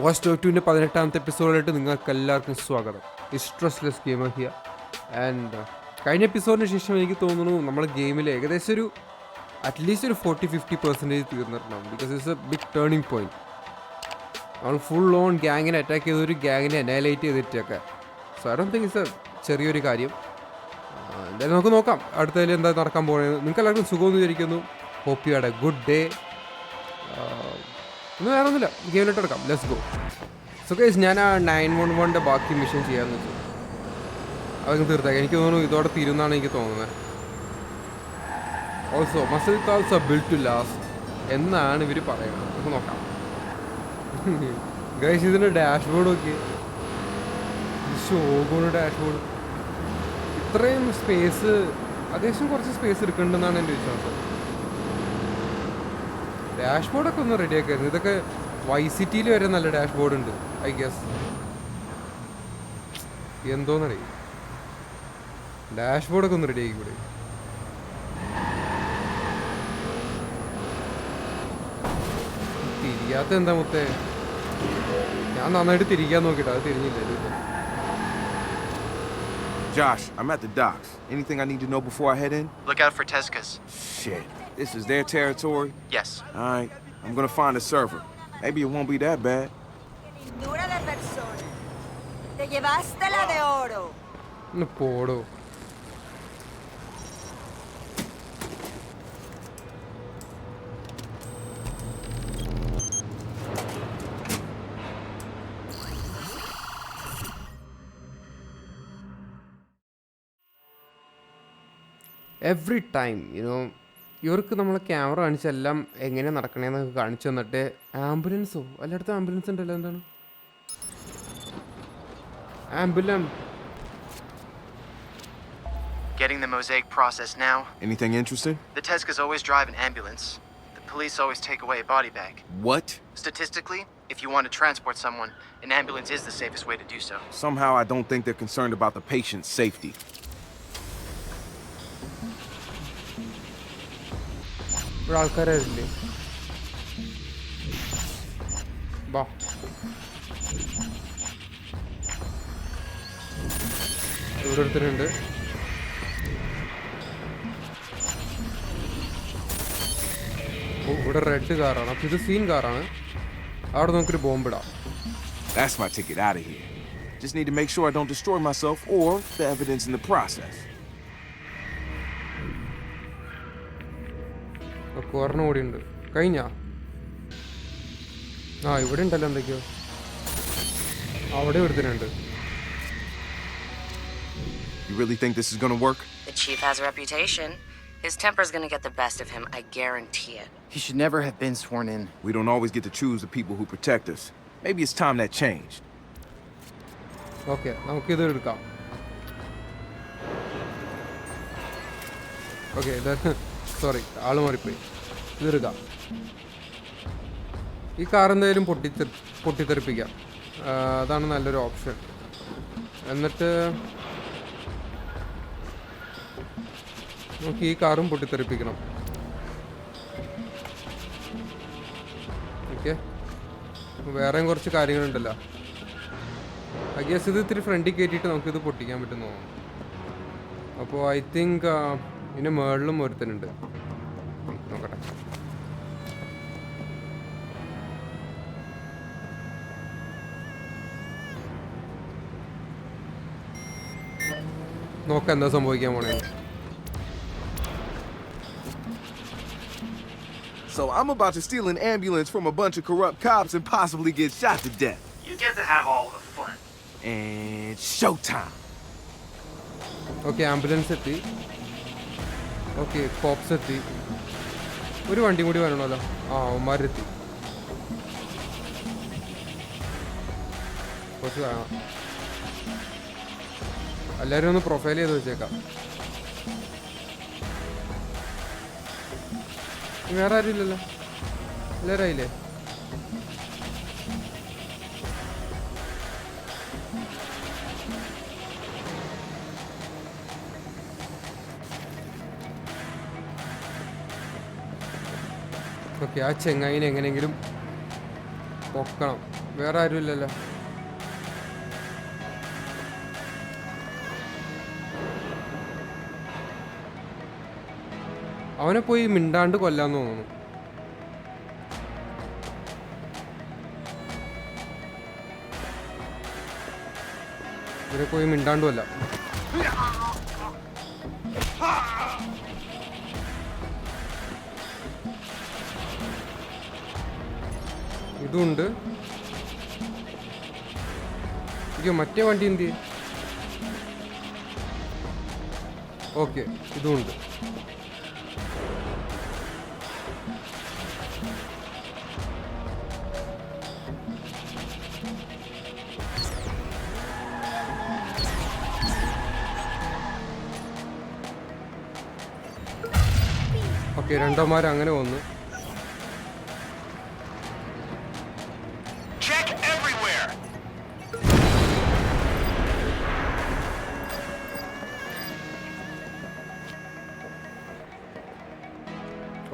Watch talk ടുവിൻ്റെ 18ാമത്തെ എപ്പിസോഡിലായിട്ട് നിങ്ങൾക്ക് എല്ലാവർക്കും സ്വാഗതം. സ്ട്രെസ്ലെസ് ഗെയിമർ ഹിയർ. ആൻഡ് കഴിഞ്ഞ എപ്പിസോഡിന് ശേഷം എനിക്ക് തോന്നുന്നു നമ്മൾ ഗെയിമിൽ ഏകദേശം ഒരു അറ്റ്ലീസ്റ്റ് ഒരു 40-50% തീർന്നിട്ടുണ്ടാവും. Because it's a big turning point. നമ്മൾ ഫുൾ ഓൺ ഗ്യാങ്ങിനെ അറ്റാക്ക് ചെയ്തൊരു ഗ്യാങ്ങിനെ അനൈലൈറ്റ് ചെയ്തിട്ടൊക്കെ. So I don't think it's a ചെറിയൊരു കാര്യം. എന്തായാലും നമുക്ക് നോക്കാം അടുത്തതിൽ എന്താ നടക്കാൻ പോകുന്നത്. നിങ്ങൾക്ക് എല്ലാവർക്കും സുഖമെന്ന് വിചാരിക്കുന്നു. Hope you had a good day. ഒന്നും വേറെ ഒന്നുമില്ല, ഗെയിമിലോട്ട് എടുക്കാം. Let's go. സോ ഗൈസ്, ഞാൻ ആ 911 ബാക്കി മിഷൻ ചെയ്യാമെന്ന് വെച്ചു. അതൊക്കെ തീർത്തേക്കാം. എനിക്ക് തോന്നുന്നു ഇതോടെ തീരുമെന്നാണ് എനിക്ക് തോന്നുന്നത്. Also muscle cars are build to last എന്നാണ് ഇവർ പറയുന്നത്. നമുക്ക് നോക്കാം. ഗൈസ്, ഇതിൻ്റെ ഡാഷ്ബോർഡ് നോക്കി. ഷോഗോണ് ഡാഷ്ബോർഡ്. ഇത്രയും സ്പേസ്, അത്യാവശ്യം കുറച്ച് സ്പേസ് എടുക്കുന്നുണ്ടെന്നാണ് എൻ്റെ വിശ്വാസം. ഡാഷ്ബോർഡൊക്കെ ഒന്ന് റെഡിയാക്കായിരുന്നു. ഇതൊക്കെ വൈസിറ്റിയിൽ വരെ നല്ല ഡാഷ്ബോർഡ് ഉണ്ട് ഐ ഗസ്. എന്തോന്നറിയ, ഡാഷ്ബോർഡൊക്കെ ഒന്ന് റെഡി ആക്കിക്കൂടെ? തിരിയാത്ത എന്താ മുത്തേ? ഞാൻ നന്നായിട്ട് തിരിക്കാൻ നോക്കിട്ടോ, അത് തിരിഞ്ഞില്ല. Josh, I'm at the docks. Anything I need to know before I head in? Look out for Tezcas. Shit. This is their territory? Yes. Alright. I'm gonna find a server. Maybe it won't be that bad. Dura de persona. Te llevaste la de oro. No puedo. Every time ഇവർക്ക് നമ്മൾ camera കാണിച്ച് എല്ലാം എങ്ങനെ നടക്കണേന്നൊക്കെ കാണിച്ചു തന്നിട്ട് ആംബുലൻസോ എല്ലായിടത്തും ambulance ഉണ്ടല്ലോ. എന്താണ് ambulance? Getting the mosaic process now. Anything interesting? The Tezcas always drive an ambulance. The police always take away a body bag. What? Statistically, if you want to transport someone, an ambulance is the safest way to do so. Somehow I don't think they're concerned about the patient's safety. ഇവിടെ ആൾക്കാരായില്ലേ? ബാ, ഇവിടെ ഒരുത്തരുണ്ട്. ഇവിടെ red കാറാണ്. അപ്പം ഇത് scene കാറാണ്. അവിടെ നമുക്കൊരു ബോംബിടാം. That's my ticket out of here. Just need to make sure I don't destroy myself or the evidence in the process. ഒരെണ്ണം കൂടി ഉണ്ട്. കഴിഞ്ഞാ? ആ, ഇവിടെ ഉണ്ടല്ലോ എന്തൊക്കെയോ. അവിടെ ഒരുത്തനുണ്ട്. You really think this is gonna work? The chief has a reputation. His temper's gonna get the best of him, I guarantee it. He should never have been sworn in. We don't always get to choose the people who protect us. Maybe it's time that changed. Okay, നമുക്കിത് എടുക്കാം. Okay, sorry, ആള് മാറിപ്പോയി. ഇതെടുക്കാം. ഈ car എന്തായാലും പൊട്ടിത്തെറിപ്പിക്കാം. അതാണ് നല്ലൊരു option. എന്നിട്ട് നമുക്ക് ഈ കാറും പൊട്ടിത്തെറിപ്പിക്കണം. ഓക്കെ, വേറെയും കുറച്ച് കാര്യങ്ങളുണ്ടല്ലോ. ഐ ഗെസ് ഇത് ഇത്തിരി ഫ്രണ്ടിൽ കയറ്റിയിട്ട് നമുക്കിത് പൊട്ടിക്കാൻ പറ്റുമെന്ന് തോന്നുന്നു. അപ്പോൾ ഐ തിങ്ക് ഇതിൻ്റെ മുകളിലും ഒരുത്തനുണ്ട്. നോക്കട്ടെ. നോക്കാം എന്താ സംഭവിക്കാൻ പോണേ. So I'm about to steal an ambulance from a bunch of corrupt cops and possibly get shot to death. You get to have all the fun. And showtime. Okay, ambulance എത്തി. Okay, corps എത്തി. ഒരു വണ്ടി കൂടി വരണമല്ലോ. ആ, അവന്മാരെത്തി. കുറച്ച് എല്ലാവരും ഒന്ന് profile ചെയ്ത് വെച്ചേക്കാം. വേറെ ആരും ഇല്ലല്ലോ, എല്ലാവരും ആയില്ലേ? ഓക്കെ, ആ ചെങ്ങായിനെ എങ്ങനെയെങ്കിലും പൊക്കണം. വേറെ ആരും ഇല്ലല്ലോ. അവനെ പോയി മിണ്ടാണ്ട് കൊല്ലാന്ന് തോന്നുന്നു. ഇവരെ പോയി മിണ്ടാണ്ട് കൊല്ലാം. ഇതുണ്ട്. അയ്യോ മറ്റേ വണ്ടി എന്ത്? ഓക്കെ ഇതുണ്ട്. ഓക്കെ രണ്ടോമാർ അങ്ങനെ വന്നു. Check everywhere.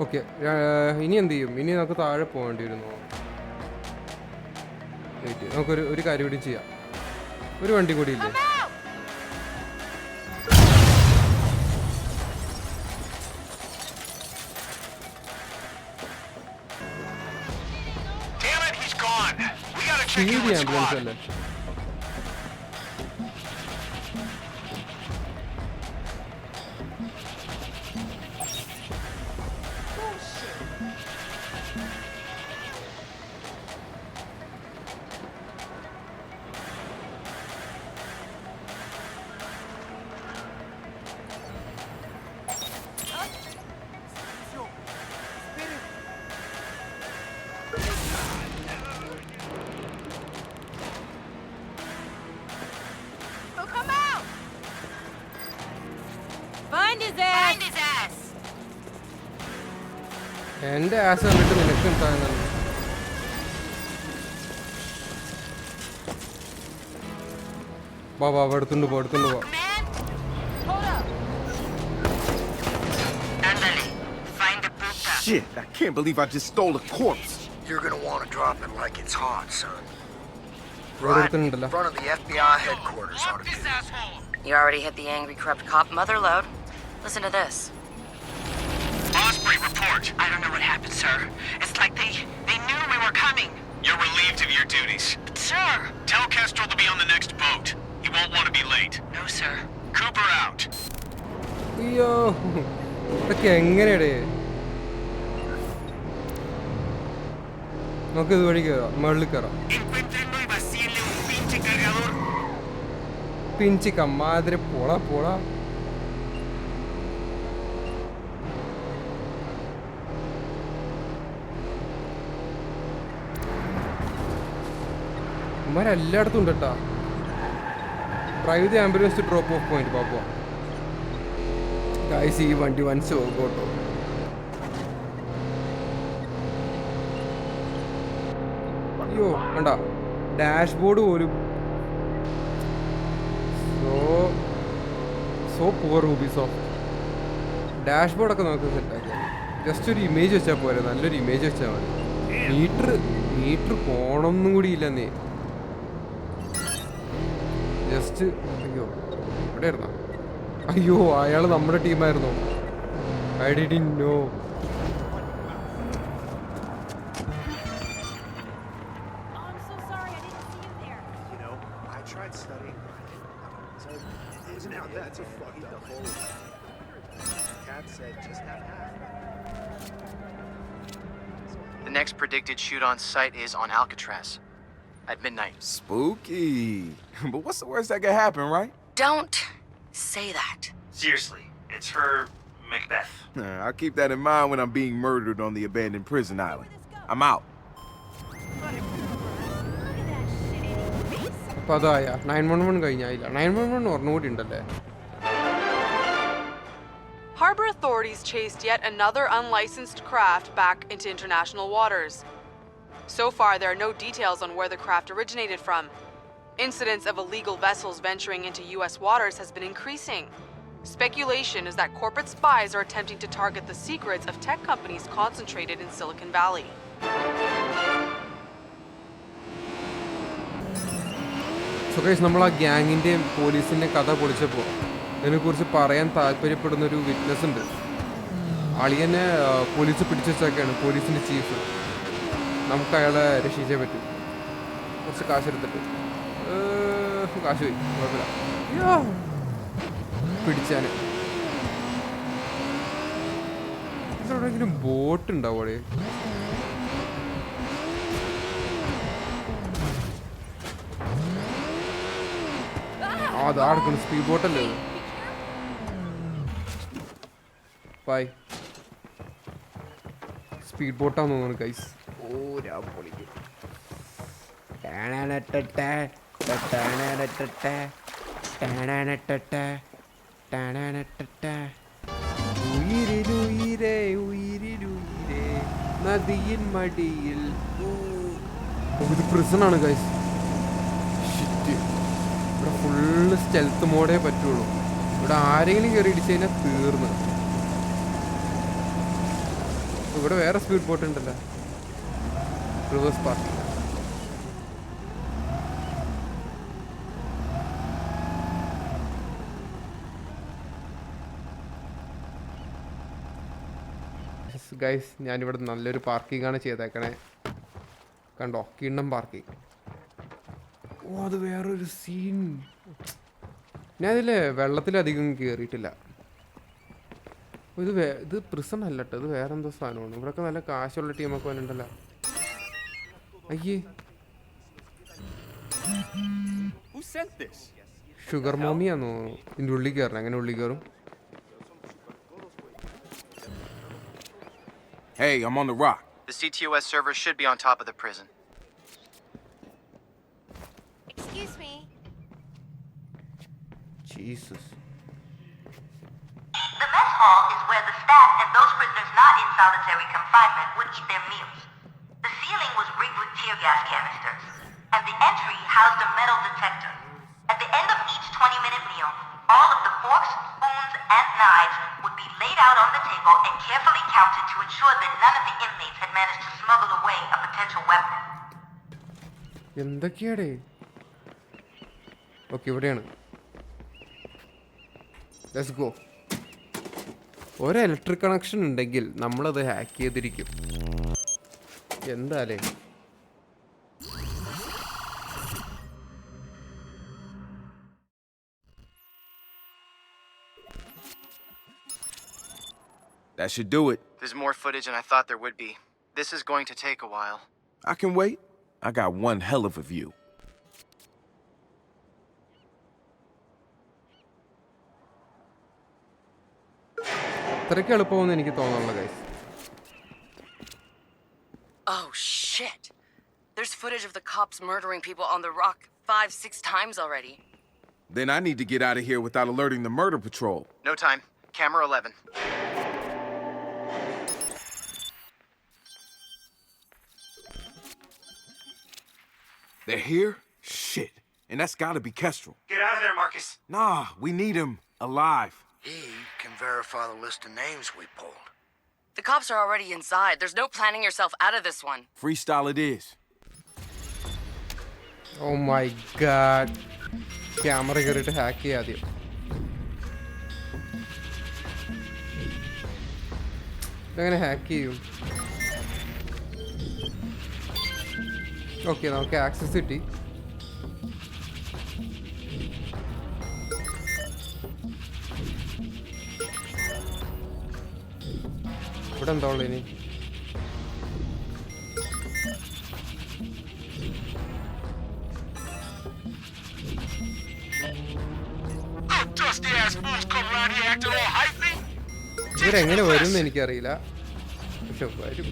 ഓക്കെ ഇനി എന്ത് ചെയ്യും? ഇനി നമുക്ക് താഴെ പോകേണ്ടി വരുന്നു. നമുക്കൊരു കാര്യം കൂടി ചെയ്യാം. ഒരു വണ്ടി കൂടി ഇല്ലേ? Damn it, he's gone. We gotta check in CID with ambulance squad. അല്ലേ? Oh, come out! Find his ass! Find his ass! എൻ്റെ ആസ് കണ്ടിട്ട് നിനക്ക് എന്താകുന്നുണ്ട്? ബാബാ എടുത്തുണ്ട് പോ, എടുത്തുണ്ട് പോ. Man! Hold up! Andale, find the puta. Shit, I can't believe I just stole a corpse. You're gonna want to drop it like it's hot, son. ഇവിടെ Right in എടുത്തുണ്ടല്ലോ. front of the FBI headquarters ought to be. You already hit the angry, corrupt cop mother load. Listen to this. Osprey, report. I don't know what happened, sir. It's like they knew we were coming. You're relieved of your duties. Sir. Tell Kestrel to be on the next boat. He won't want to be late. No, sir. Cooper out. അയ്യോ ഇതൊക്കെ എങ്ങനെയടേ? നമുക്ക് ഇതുവഴി കയറാം, മുകളിൽ കയറാം. Encuéntrenlo y vacíenle un pinche cargador. പിഞ്ചിക്ക മാതിരി പോളാ പോളാ. ഇവന്മാരെല്ലായിടത്തും ഉണ്ട് കേട്ടാ. Drive the ambulance to drop off point പാപ്പോ. ഗൈസ് ഈ വണ്ടി വൻ ശോകോട്ടോ. അയ്യോ വേണ്ട, ഡാഷ്ബോർഡ് പോലും സോ പുവർ റൂബിസോഫ്റ്റ്. ഡാഷ്ബോർഡൊക്കെ നമുക്ക് സെറ്റാക്കാം. ജസ്റ്റ് ഒരു ഇമേജ് വെച്ചാൽ പോരെ, നല്ലൊരു ഇമേജ് വെച്ചാൽ മതി. മീറ്റർ പോണമെന്നും കൂടി ഇല്ലെന്നേ. ജസ്റ്റ് അയ്യോ ഇവിടെ ഇരുന്ന അയ്യോ അയാൾ നമ്മുടെ ടീമായിരുന്നു. I didn't know. Oh, I'm so sorry. I didn't see you there. You know, I tried studying. So, isn't it that's a fucked up hole. Cat said just have half. The next predicted shoot on site is on Alcatraz at midnight. Spooky. But what's the worst that could happen, right? Don't say that. Seriously, it's her Macbeth. I'll keep that in mind when I'm being murdered on the abandoned prison island. I'm out. Look at that shit in his face. അപ്പം അതായ 911 കഴിഞ്ഞായില്ല. 911 ഒരെണ്ണൂടി ഉണ്ടല്ലേ? Harbor authorities chased yet another unlicensed craft back into international waters. So far, there are no details on where the craft originated from. Incidents of illegal vessels venturing into U.S. waters has been increasing. Speculation is that corporate spies are attempting to target the secrets of tech companies concentrated in Silicon Valley. So guys നമ്മൾ ആ ഗ്യാങ്ങിൻ്റെയും പോലീസിൻ്റെയും കഥ പൊളിച്ചപ്പോൾ ഇതിനെക്കുറിച്ച് പറയാൻ താല്പര്യപ്പെടുന്നൊരു witness ഉണ്ട്. അളിയനെ police പിടിച്ചു വെച്ചൊക്കെയാണ്, പോലീസിൻ്റെ chief. നമുക്ക് അയാളെ രക്ഷിച്ചേ പറ്റും. കുറച്ച് കാശ് എടുത്തിട്ട് കാശ് പോയി, കുഴപ്പമില്ല. പിടിച്ചാന് എവിടെയെങ്കിലും ബോട്ട് ഉണ്ടാവും അവിടെ. അതാ എടുക്കണം, സ്പീഡ് ബോട്ടല്ലേ അത്. ബൈ. സ്പീഡ് ബോട്ടാന്ന് തോന്നുന്നു ഗൈസ്. നദിയിൻ മടിയിൽ ഇത് പ്രിസണാണ് ഗൈസ്. ഇവിടെ ഫുള്ള് സ്റ്റെൽത്ത് മോഡേ പറ്റുള്ളൂ. ഇവിടെ ആരെങ്കിലും കയറി ഇടിച്ചു കഴിഞ്ഞാൽ തീർന്ന്. ഇവിടെ വേറെ സ്പീഡ് ബോട്ട് ഉണ്ടല്ലോ, റിവേഴ്സ് പാർക്കിംഗ്. ഗൈസ് ഞാനിവിടെ നല്ലൊരു പാർക്കിംഗ് ആണ് ചെയ്തേക്കണേ. കണ്ടോ, കിണ്ണം പാർക്കിംഗ്. ഓ അത് വേറൊരു സീൻ. ഞാൻ ഇതിൽ വെള്ളത്തിലധികം കയറിയിട്ടില്ല. ഇത് പ്രിസൺ അല്ല കേട്ടോ, ഇത് വേറെ എന്തോ സാധനമാണ്. ഇവിടെയൊക്കെ നല്ല കാശുള്ള ടീമൊക്കെ വന്നിട്ടുണ്ടല്ലോ. അയ്യേ, ഷുഗർ മോമിയാന്നോ ഇതിൻ്റെ ഉള്ളിൽ കയറണം. എങ്ങനെ ഉള്ളിൽ കയറും? Hey, I'm on the rock. The CTOS server should be on top of the prison. Excuse me. Jesus. The mess hall is where the staff and those prisoners not in solitary confinement would eat their meals. The ceiling was rigged with tear gas canisters, and the entry housed a metal detector. At the end of each 20-minute meal, all of the forks, spoons, and knives would be laid out on the table and carefully counted to ensure that none of the inmates had managed to smuggle away a potential weapon. എന്തൊക്കെയാടേ? Okay, ഇവിടെയാണ്. Let's go. ഒരു electric connection ഉണ്ടെങ്കിൽ നമ്മളത് hack ചെയ്തിരിക്കും. എന്താലേ? That should do it. There's more footage than I thought there would be. This is going to take a while. I can wait. I got one hell of a view. അത്രയ്ക്ക് എളുപ്പമെന്ന് എനിക്ക് തോന്നുന്നില്ല guys. Oh shit! There's footage of the cops murdering people on the rock 5-6 times already. Then I need to get out of here without alerting the murder patrol. No time. Camera 11. They're here? Shit. And that's gotta be Kestrel. Get out of there, Marcus. Nah, we need him alive. He can verify the list of names we pulled. The cops are already inside. There's no planning yourself out of this one. Freestyle it is. Oh my god. Camera കയറിയിട്ട് hack ചെയ്യാം ആദ്യം. ഇതെങ്ങനെ hack ചെയ്യും? Okay, നമുക്ക് access കിട്ടി. ഇവിടെ എന്താ ഉള്ളത് ഇനി? ഇവരെങ്ങനെ വരും എന്ന് എനിക്കറിയില്ല, പക്ഷെ വരും.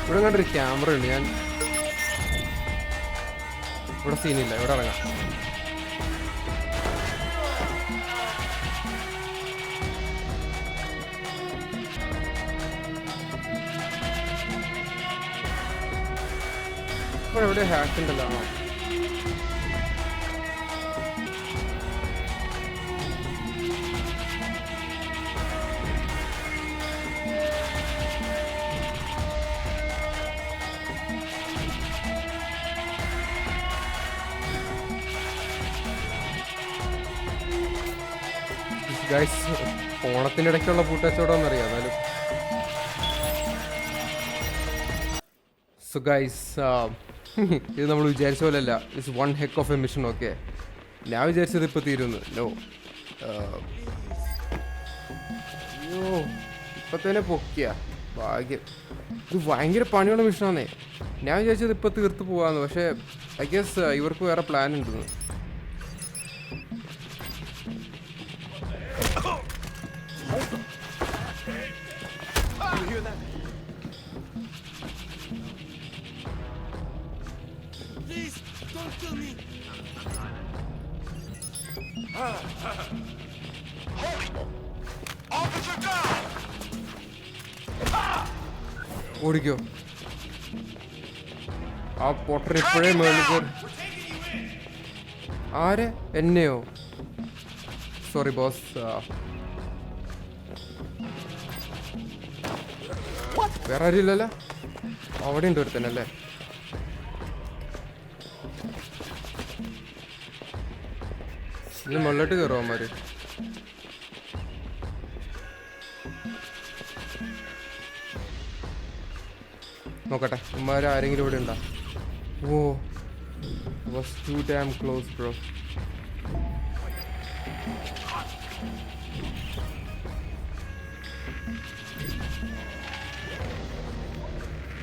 ഇവിടെ കണ്ടൊരു ക്യാമറ ഉണ്ട്. ഞാൻ ഇവിടെ സീനില്ല, ഇവിടെ ഇറങ്ങാം. ഇവിടെ എവിടെ ഹാക്ക് ഉണ്ടല്ലോ. ഗൈസ് ഓണത്തിൻ്റെ ഇടയ്ക്കുള്ള പൂട്ടച്ചവടം എന്നറിയാം. എന്നാലും സോ ഗൈസ് ഇത് നമ്മൾ വിചാരിച്ച പോലെ അല്ല. It's one heck of A mission. Okay, ഞാൻ വിചാരിച്ചത് ഇപ്പോൾ തീരുന്നു. നോ, അയ്യോ ഇപ്പം തന്നെ പൊക്കിയ ഭാഗ്യം. ഇത് ഭയങ്കര പണിയുള്ള മിഷനാന്നേ. ഞാൻ വിചാരിച്ചത് ഇപ്പോൾ തീർത്ത് പോകാമെന്ന്. പക്ഷേ ഐ ഗെസ് ഇവർക്ക് വേറെ പ്ലാൻ ഉണ്ടെന്ന്. ഓടിക്കോ. ആ പൊട്ടർ ഇപ്പോഴേ മേളിൽ കയറി. ആരെ? എന്നെയോ? Sorry boss. വേറെ ആരും ഇല്ലല്ലോ. അവിടെ ഉണ്ട് ഒരുത്തനല്ലേ. ഇനി മുകളിലോട്ട് കയറുമോ അവന്മാര്? നോക്കട്ടെ ഉമ്മാർ ആരെങ്കിലും ഇവിടെ ഉണ്ടോ? Oh was too damn close bro.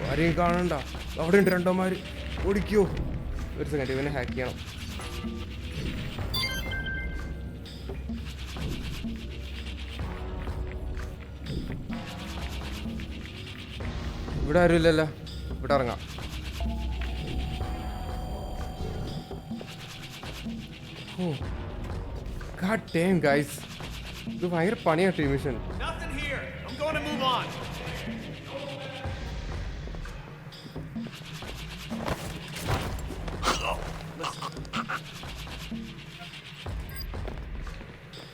ആരെയും കാണണ്ട. അവിടെ ഉണ്ട് രണ്ടോമാര്. ഓടിക്കോ. ഒരു സെക്കൻഡ്, ഇവനെ ഹാക്ക് ചെയ്യണം. ഇവിടെ ആരും ഇല്ലല്ലോ. ഇവിടെ ഇറങ്ങാം. ഓ ഗോഡ് ഡാം ഗൈസ്, ഇത് ഭയങ്കര പണിയാട്ടോ ഈ മിഷൻ.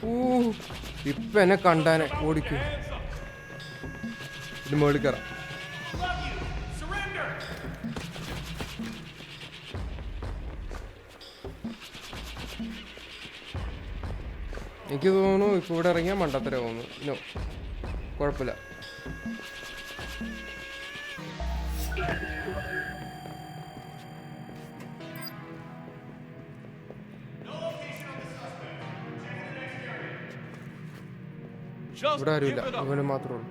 ഓ ഇപ്പൊ എന്നെ കണ്ടാനെ. ഓടിക്കും. ഇത് മേളിൽ കയറാം. എനിക്ക് തോന്നുന്നു ഇപ്പോൾ ഇവിടെ ഇറങ്ങിയാൽ മണ്ടത്തര തോന്നുന്നു. നോ, കുഴപ്പമില്ല. ഇവിടെ ആരുമില്ല, അവന് മാത്രമേ ഉള്ളൂ.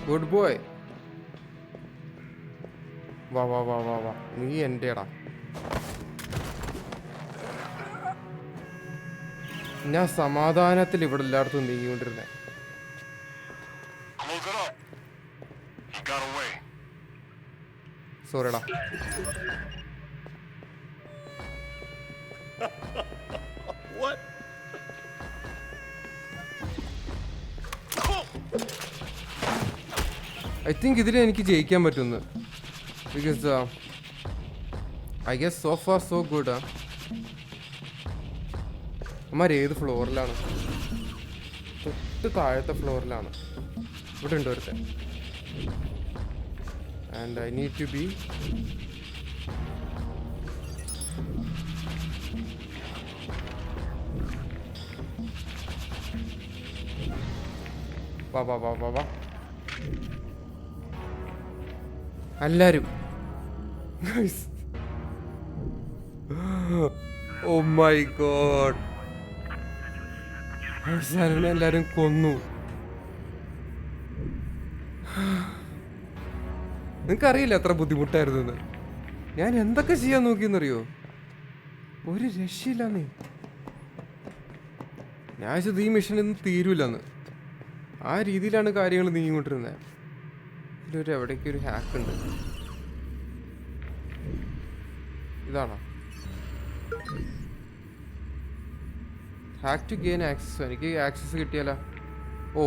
Good boy. വാ വാ വാ വാ വാ, നീ എന്റെടാ. ഞാൻ സമാധാനത്തിൽ ഇവിടെ എല്ലായിടത്തും നീങ്ങിക്കൊണ്ടിരുന്നേ. സോറിടാ. ഐ തിങ്ക് ഇതിൽ എനിക്ക് ജയിക്കാൻ പറ്റുന്നു. Because I guess so far so good. Ammar ഏത് ഫ്ലോറിലാണ്? തൊട്ട് താഴത്തെ ഫ്ലോറിലാണ്. ഇവിടെ ഉണ്ട് ഒരുത്തൻ. And I need to be വാ വാ വാ വാ വാ എല്ലാരും. ഓ മൈ ഗോഡ്, അവസാനം എല്ലാരും കൊന്നു. നിങ്ങൾക്കറിയില്ല എത്ര ബുദ്ധിമുട്ടായിരുന്നു. ഞാൻ എന്തൊക്കെ ചെയ്യാൻ നോക്കിയെന്നറിയോ? ഒരു രക്ഷയില്ലെന്നേ. ഞാൻ വെച്ചത് ഈ മിഷനൊന്നും തീരൂലെന്ന്. ആ രീതിയിലാണ് കാര്യങ്ങൾ നീങ്ങിക്കൊണ്ടിരുന്നത്. ഇതിലൊരു എവിടേക്ക് ഒരു ഹാക്ക് ഉണ്ട്. ഇതാണോ ഹാക്ക് ടു ഗെയിൻ ആക്സസ്? എനിക്ക് ആക്സസ് കിട്ടിയാലോ? ഓ,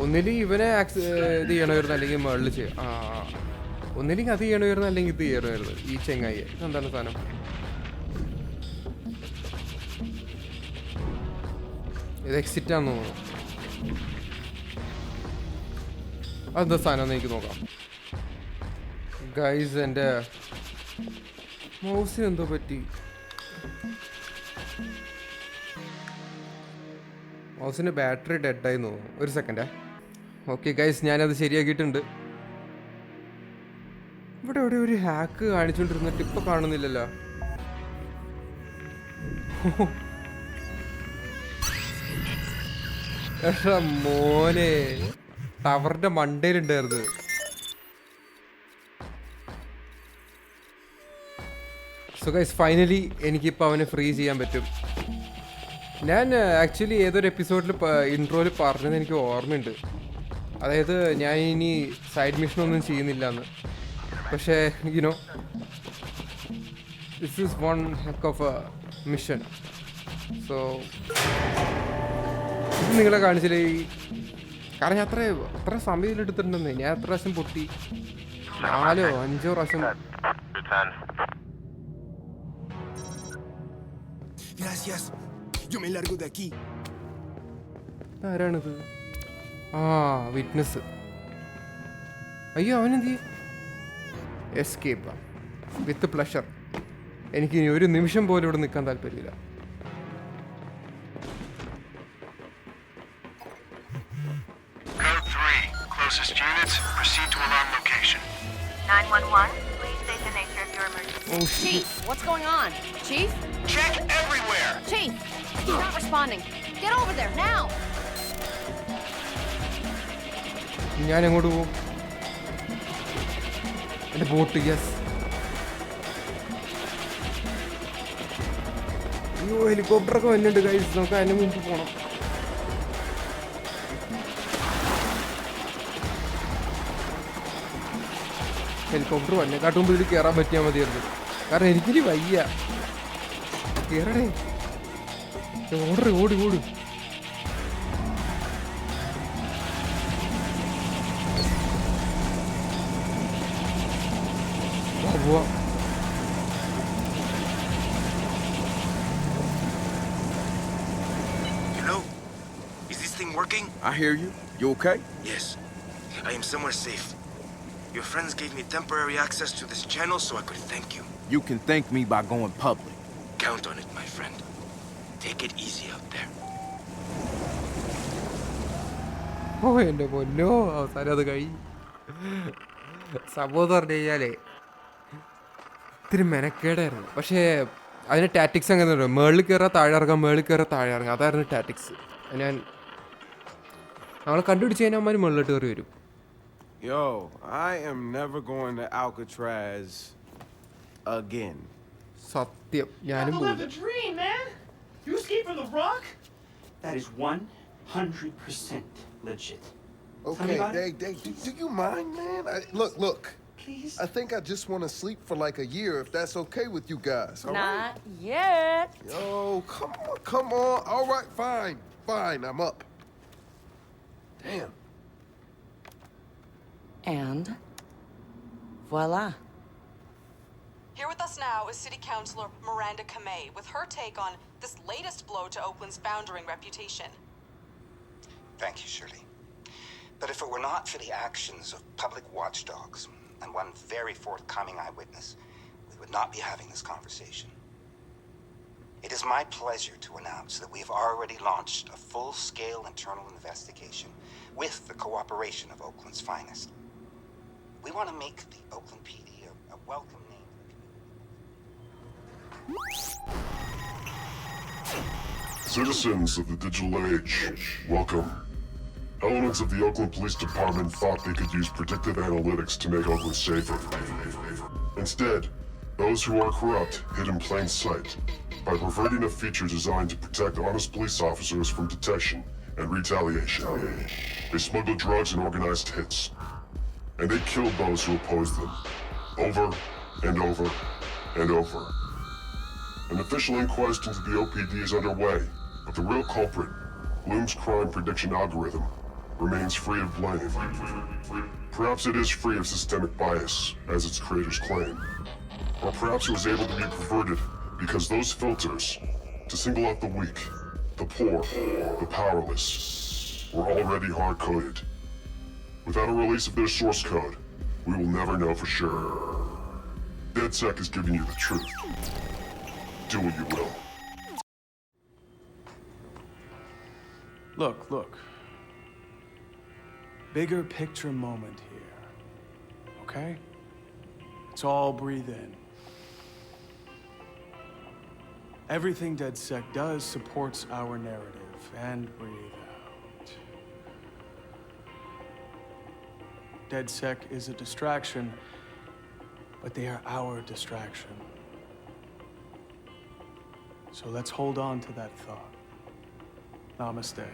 ഒന്നില്ലെങ്കിൽ ഇവനെ ഇത് ചെയ്യണമായിരുന്നു, അല്ലെങ്കിൽ മുകളിൽ ചെയ്യാം. ഒന്നില്ലെങ്കിൽ അത് ചെയ്യണമായിരുന്നു, അല്ലെങ്കിൽ ഇത് ചെയ്യണമായിരുന്നു. ഈ ചെങ്ങായി ഇതെന്താണ് സാധനം? ഇത് എക്സിറ്റ് ആണെന്ന് തോന്നുന്നു. അതെന്താ സാധനം എന്ന് എനിക്ക് നോക്കാം. ഗൈസ്, എൻ്റെ മൗസിന് എന്തോ പറ്റി? മൗസിൻ്റെ ബാറ്ററി ഡെഡായി തോന്നുന്നു. ഒരു സെക്കൻഡേ. ഓക്കെ ഗൈസ്, ഞാനത് ശരിയാക്കിയിട്ടുണ്ട്. ഇവിടെ എവിടെ ഒരു ഹാക്ക് കാണിച്ചുകൊണ്ടിരുന്നിട്ട് ഇപ്പം കാണുന്നില്ലല്ലോ. മോനെ, ടവറിന്റെ മണ്ടയിലുണ്ടായിരുന്നു. സോ ഗൈസ്, ഫൈനലി എനിക്കിപ്പോൾ അവനെ ഫ്രീ ചെയ്യാൻ പറ്റും. ഞാൻ ആക്ച്വലി ഏതൊരു എപ്പിസോഡിൽ ഇൻട്രോയിൽ പറഞ്ഞത് എനിക്ക് ഓർമ്മയുണ്ട്. അതായത് ഞാൻ ഇനി സൈഡ് മിഷനൊന്നും ചെയ്യുന്നില്ല എന്ന്. പക്ഷേ you know this is one heck of A mission. So ഇത് നിങ്ങളെ കാണിച്ചില്ലേ? കാരണം ഞാൻ അത്ര സമയത്തിലെടുത്തിട്ടുണ്ടെന്ന്. ഞാൻ എത്ര പ്രാവശ്യം പൊട്ടി? 4 or 5 പ്രാവശ്യം. Gracias. Yo me largo de aquí. ആരാണിത്? വിറ്റ്നസ്. അയ്യോ, അവനെന്ത്? Escape with pleasure. എനിക്ക് ഇനി ഒരു നിമിഷം പോലും ഇവിടെ നിൽക്കാൻ താല്പര്യമില്ല. Code 3. Closest units, proceed to alarm location. 911, please state the nature of your emergency. Oh shit. Chief, what's going on? Chief? Check everywhere! Chief! He's not responding. Get over there, now! ഞാൻ എങ്ങോട്ട് പോകും? എൻ്റെ boat. Yes. അയ്യോ, ഹെലികോപ്റ്ററൊക്കെ വന്നിട്ടുണ്ട് guys. നമുക്ക് അതിന് മുമ്പ് പോകണം. ഹെലികോപ്റ്റർ വന്നേക്കാട്ടും മുമ്പ് ഇതിൽ കയറാൻ പറ്റിയാൽ മതിയായിരുന്നു. കാരണം എനിക്കിനി വയ്യ. കയറണേ. ഓടി ഓടി ഓടി. പോവാം. Hello? Is this thing working? I hear you. You okay? Yes. I am somewhere safe. Your friends gave me temporary access to this channel so I could thank you. You can thank me by going public. Count on it, my friend. Take it easy out there. ഓ എൻ്റെ പൊന്നോ, അവസാനം അത് കഴിഞ്ഞു. സംഭവം എന്ന് പറഞ്ഞു കഴിഞ്ഞാലേ ഇത്തിരി മെനക്കേടായിരുന്നു. പക്ഷേ അതിന് ടാറ്റിക്സ് അങ്ങനെ പറയും. മേളിൽ കയറാൻ താഴെ ഇറങ്ങാം, മേളിൽ കയറാൻ താഴെ ഇറങ്ങാം. അതായിരുന്നു ടാറ്റിക്സ്. നമ്മളെ കണ്ടുപിടിച്ച് കഴിഞ്ഞാൽ അമ്മ മേളിലോട്ട് കയറി വരും. Yo, I am never going to Alcatraz again. സത്യം, ഞാനും പോയി. dream, man! You escaped from the rock? That is 100% legit. Okay, do you mind, man? Look. Please? I think I just want to sleep for like a year, if that's okay with you guys. All right? Not yet. Yo, come on. All right, fine. I'm up. Damn. And voila. Here with us now is City Councilor Miranda Kamei with her take on this latest blow to Oakland's foundering reputation. Thank you, Shirley. But if it were not for the actions of public watchdogs and one very forthcoming eyewitness, we would not be having this conversation. It is my pleasure to announce that we have already launched a full-scale internal investigation with the cooperation of Oakland's finest. We want to make the Oakland PD a welcome name. Citizens of the digital age, welcome. Elements of the Oakland Police Department thought they could use predictive analytics to make Oakland safer. Instead, those who are corrupt hid in plain sight by perverting a feature designed to protect honest police officers from detection and retaliation. They smuggled drugs and organized hits, and they killed those who opposed them, over and over and over. An official inquest into the OPD is underway, but the real culprit, Bloom's crime prediction algorithm, remains free of blame. Perhaps it is free of systemic bias, as its creators claim. Or perhaps it was able to be perverted because those filters, to single out the weak, the poor, the powerless, were already hard-coded. Without a release of their source code, we will never know for sure. DedSec is giving you the truth. Do what you will. Look. Bigger picture moment here. Okay? Let's all breathe in. Everything DedSec does supports our narrative. And breathe out. DedSec is a distraction, but they are our distraction. So let's hold on to that thought. Namaste.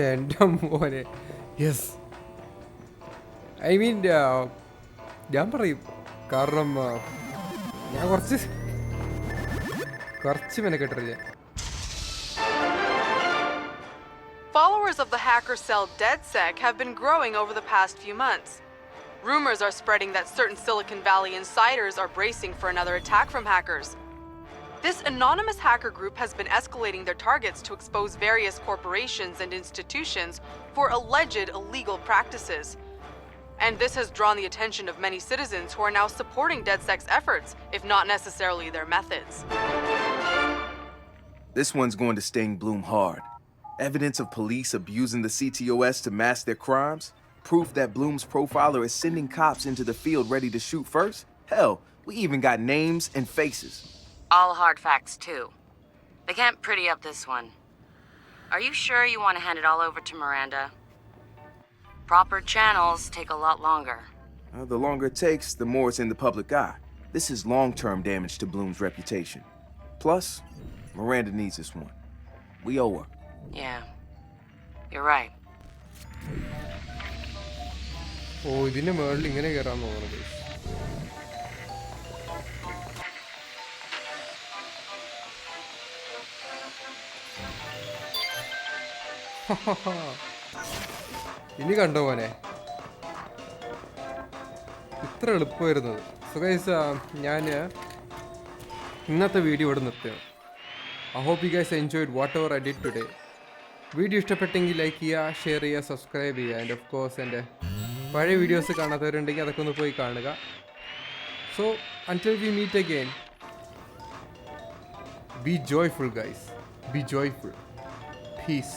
എൻ്റെ മോനെ yes I mean ഞാൻ പറയും കാരണം ഞാൻ കുറച്ച് മെനക്കെട്ടില്ല. Followers of the hacker cell DedSec have been growing over the past few months. Rumors are spreading that certain Silicon Valley insiders are bracing for another attack from hackers. This anonymous hacker group has been escalating their targets to expose various corporations and institutions for alleged illegal practices. And this has drawn the attention of many citizens who are now supporting DedSec's efforts, if not necessarily their methods. This one's going to sting Bloom hard. Evidence of police abusing the CTOS to mask their crimes? Proof that Bloom's profiler is sending cops into the field ready to shoot first? Hell, we even got names and faces. All hard facts, too. They can't pretty up this one. Are you sure you want to hand it all over to Miranda? Proper channels take a lot longer. The longer it takes, the more it's in the public eye. This is long-term damage to Bloom's reputation. Plus, Miranda needs this one. We owe her. Yeah, you're right. ഓ ഇതിന്റെ മുകളിൽ ഇങ്ങനെ കയറാൻ തോന്നുന്നത്. ഇനി കണ്ടോ മോനെ, ഇത്ര എളുപ്പമായിരുന്നത്. So guys, ഞാൻ ഇന്നത്തെ വീഡിയോ ഇവിടെ നിർത്തുകയാണ്. I hope you guys enjoyed whatever I did today. Video ഇഷ്ടപ്പെട്ടെങ്കിൽ ലൈക്ക് ചെയ്യുക, ഷെയർ ചെയ്യുക, സബ്സ്ക്രൈബ് ചെയ്യുക. ആൻഡ് ഓഫ് കോഴ്സ് എൻ്റെ പഴയ വീഡിയോസ് കാണാത്തവരുണ്ടെങ്കിൽ അതൊക്കെ ഒന്ന് പോയി കാണുക. So until we meet again, be joyful guys, be joyful. Peace.